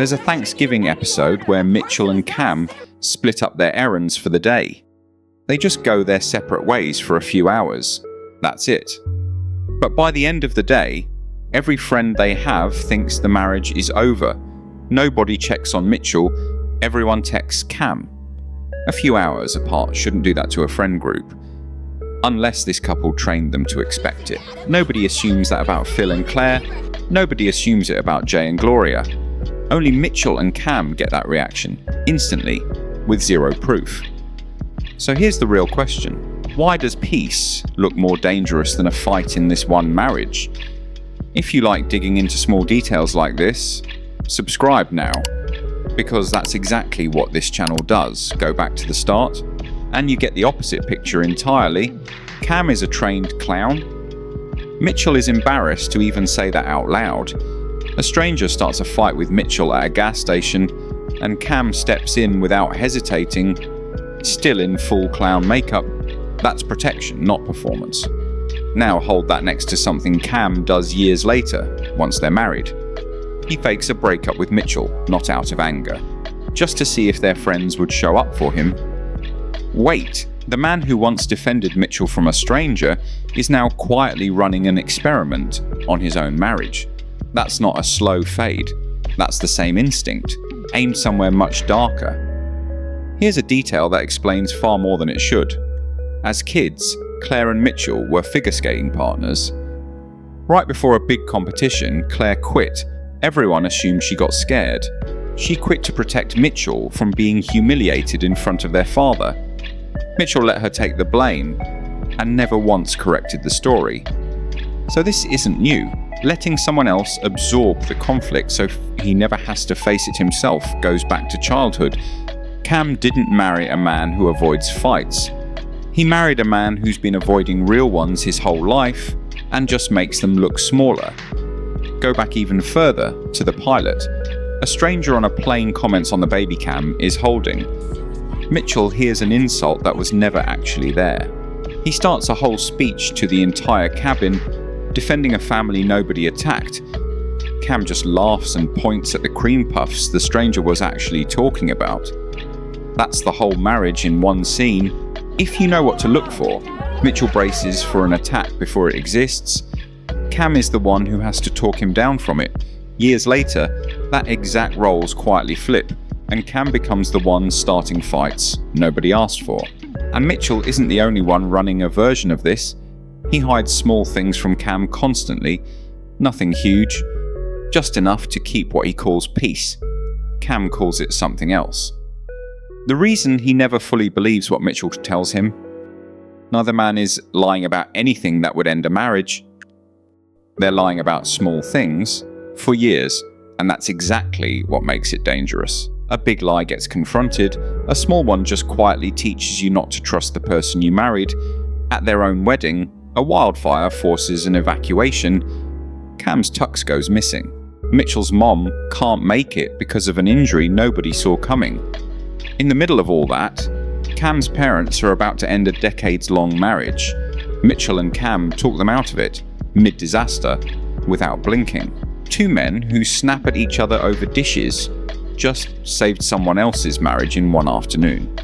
There's a Thanksgiving episode where Mitchell and Cam split up their errands for the day. They just go their separate ways for a few hours. That's it. But by the end of the day, every friend they have thinks the marriage is over. Nobody checks on Mitchell, everyone texts Cam. A few hours apart shouldn't do that to a friend group. Unless this couple trained them to expect it. Nobody assumes that about Phil and Claire. Nobody assumes it about Jay and Gloria. Only Mitchell and Cam get that reaction, instantly, with zero proof. So here's the real question. Why does peace look more dangerous than a fight in this one marriage? If you like digging into small details like this, subscribe now, because that's exactly what this channel does. Go back to the start, and you get the opposite picture entirely. Cam is a trained clown. Mitchell is embarrassed to even say that out loud. A stranger starts a fight with Mitchell at a gas station, and Cam steps in without hesitating, still in full clown makeup. That's protection, not performance. Now hold that next to something Cam does years later, once they're married. He fakes a breakup with Mitchell, not out of anger, just to see if their friends would show up for him. Wait, the man who once defended Mitchell from a stranger is now quietly running an experiment on his own marriage. That's not a slow fade. That's the same instinct, aimed somewhere much darker. Here's a detail that explains far more than it should. As kids, Claire and Mitchell were figure skating partners. Right before a big competition, Claire quit. Everyone assumed she got scared. She quit to protect Mitchell from being humiliated in front of their father. Mitchell let her take the blame, and never once corrected the story. So this isn't new. Letting someone else absorb the conflict so he never has to face it himself goes back to childhood. Cam didn't marry a man who avoids fights. He married a man who's been avoiding real ones his whole life and just makes them look smaller. Go back even further to the pilot. A stranger on a plane comments on the baby cam is holding. Mitchell hears an insult that was never actually there. He starts a whole speech to the entire cabin, defending a family nobody attacked. Cam just laughs and points at the cream puffs the stranger was actually talking about. That's the whole marriage in one scene. If you know what to look for, Mitchell braces for an attack before it exists. Cam is the one who has to talk him down from it. Years later, that exact roles quietly flip, and Cam becomes the one starting fights nobody asked for. And Mitchell isn't the only one running a version of this. He hides small things from Cam constantly, nothing huge, just enough to keep what he calls peace. Cam calls it something else. The reason he never fully believes what Mitchell tells him, neither man is lying about anything that would end a marriage. They're lying about small things for years, and that's exactly what makes it dangerous. A big lie gets confronted, a small one just quietly teaches you not to trust the person you married. At their own wedding, a wildfire forces an evacuation. Cam's tux goes missing. Mitchell's mom can't make it because of an injury nobody saw coming. In the middle of all that, Cam's parents are about to end a decades-long marriage. Mitchell and Cam talk them out of it, mid-disaster, without blinking. Two men who snap at each other over dishes just saved someone else's marriage in one afternoon.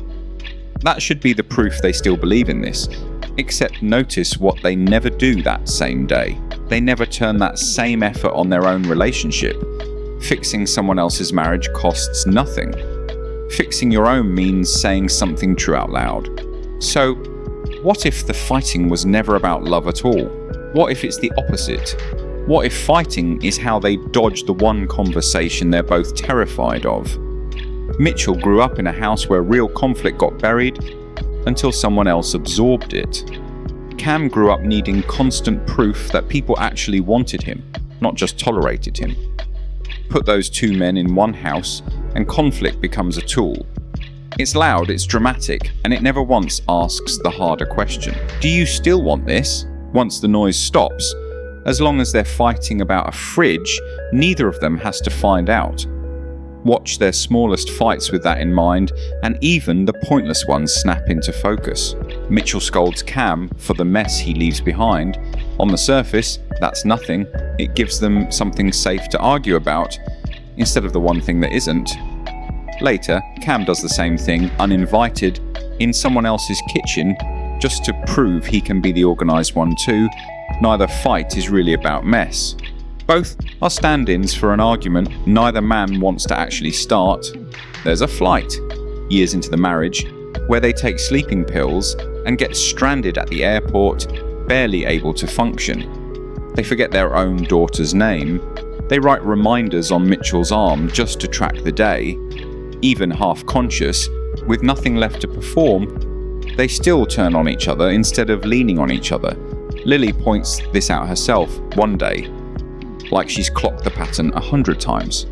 That should be the proof they still believe in this, except notice what they never do that same day. They never turn that same effort on their own relationship. Fixing someone else's marriage costs nothing. Fixing your own means saying something true out loud. So, what if the fighting was never about love at all? What if it's the opposite? What if fighting is how they dodge the one conversation they're both terrified of? Mitchell grew up in a house where real conflict got buried until someone else absorbed it. Cam grew up needing constant proof that people actually wanted him, not just tolerated him. Put those two men in one house and conflict becomes a tool. It's loud, it's dramatic, and it never once asks the harder question. Do you still want this? Once the noise stops, as long as they're fighting about a fridge, neither of them has to find out. Watch their smallest fights with that in mind, and even the pointless ones snap into focus. Mitchell scolds Cam for the mess he leaves behind. On the surface, that's nothing. It gives them something safe to argue about. instead of the one thing that isn't. Later, Cam does the same thing, uninvited, in someone else's kitchen, just to prove he can be the organised one too. Neither fight is really about mess. Both are stand-ins for an argument neither man wants to actually start. There's a flight, years into the marriage, where they take sleeping pills and get stranded at the airport, barely able to function. They forget their own daughter's name. They write reminders on Mitchell's arm just to track the day. Even half-conscious, with nothing left to perform, they still turn on each other instead of leaning on each other. Lily points this out herself one day, like she's clocked the pattern 100 times.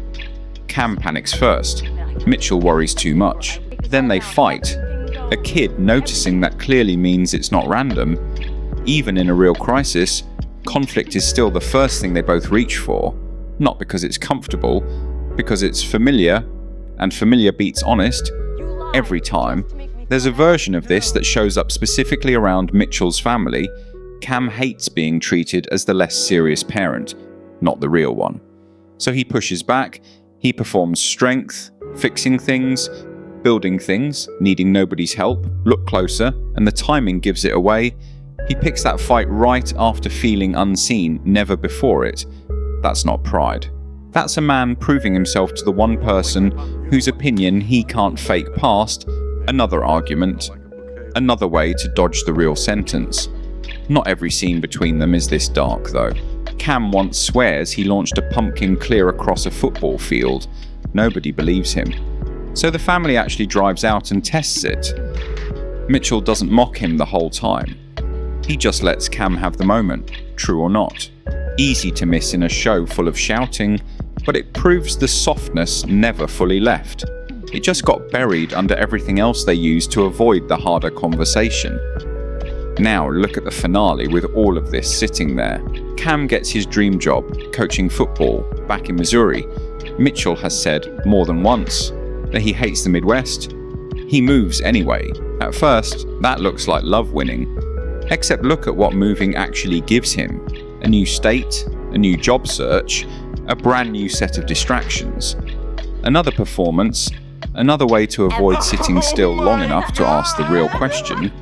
Cam panics first. Mitchell worries too much. Then they fight. A kid noticing that clearly means it's not random. Even in a real crisis, conflict is still the first thing they both reach for, not because it's comfortable, because it's familiar, and familiar beats honest every time. There's a version of this that shows up specifically around Mitchell's family. Cam hates being treated as the less serious parent, not the real one. So he pushes back, he performs strength, fixing things, building things, needing nobody's help. Look closer, and the timing gives it away. He picks that fight right after feeling unseen, never before it. That's not pride. That's a man proving himself to the one person whose opinion he can't fake past. Another argument. Another way to dodge the real sentence. Not every scene between them is this dark, though. Cam once swears he launched a pumpkin clear across a football field. Nobody believes him. So the family actually drives out and tests it. Mitchell doesn't mock him the whole time. He just lets Cam have the moment, true or not. Easy to miss in a show full of shouting, but it proves the softness never fully left. It just got buried under everything else they used to avoid the harder conversation. Now look at the finale with all of this sitting there. Cam gets his dream job, coaching football, back in Missouri. Mitchell has said more than once that he hates the Midwest. He moves anyway. At first, that looks like love winning. Except look at what moving actually gives him. A new state, a new job search, a brand new set of distractions. Another performance, another way to avoid sitting still long enough to ask the real question.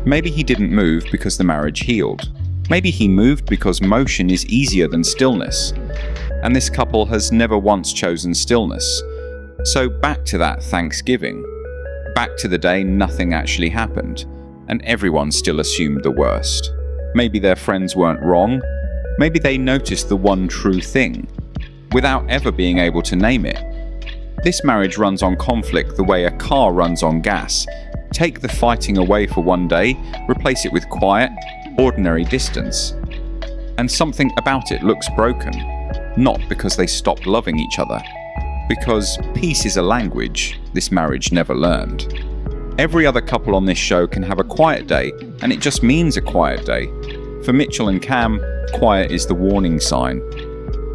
Maybe he didn't move because the marriage healed. Maybe he moved because motion is easier than stillness. And this couple has never once chosen stillness. So back to that Thanksgiving. Back to the day nothing actually happened, and everyone still assumed the worst. Maybe their friends weren't wrong. Maybe they noticed the one true thing, without ever being able to name it. This marriage runs on conflict the way a car runs on gas. Take the fighting away for one day, replace it with quiet, ordinary distance. And something about it looks broken, not because they stopped loving each other, because peace is a language this marriage never learned. Every other couple on this show can have a quiet day, and it just means a quiet day. For Mitchell and Cam, quiet is the warning sign.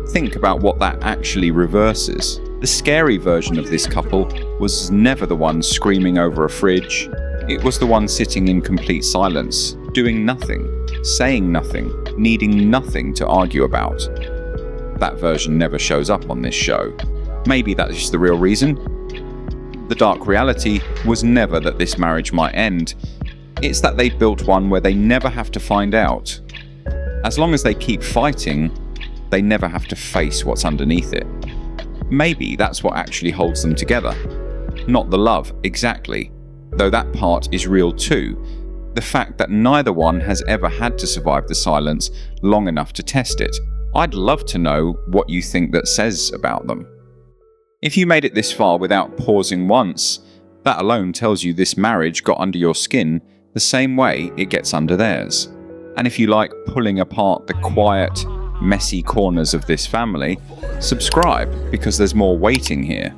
Think about what that actually reverses. The scary version of this couple was never the one screaming over a fridge. It was the one sitting in complete silence, doing nothing, saying nothing, needing nothing to argue about. That version never shows up on this show. Maybe that's the real reason. The dark reality was never that this marriage might end. It's that they built one where they never have to find out. As long as they keep fighting, they never have to face what's underneath it. Maybe that's what actually holds them together. Not the love, exactly, though that part is real too. The fact that neither one has ever had to survive the silence long enough to test it. I'd love to know what you think that says about them. If you made it this far without pausing once, that alone tells you this marriage got under your skin the same way it gets under theirs. And if you like pulling apart the quiet, messy corners of this family, subscribe because there's more waiting here.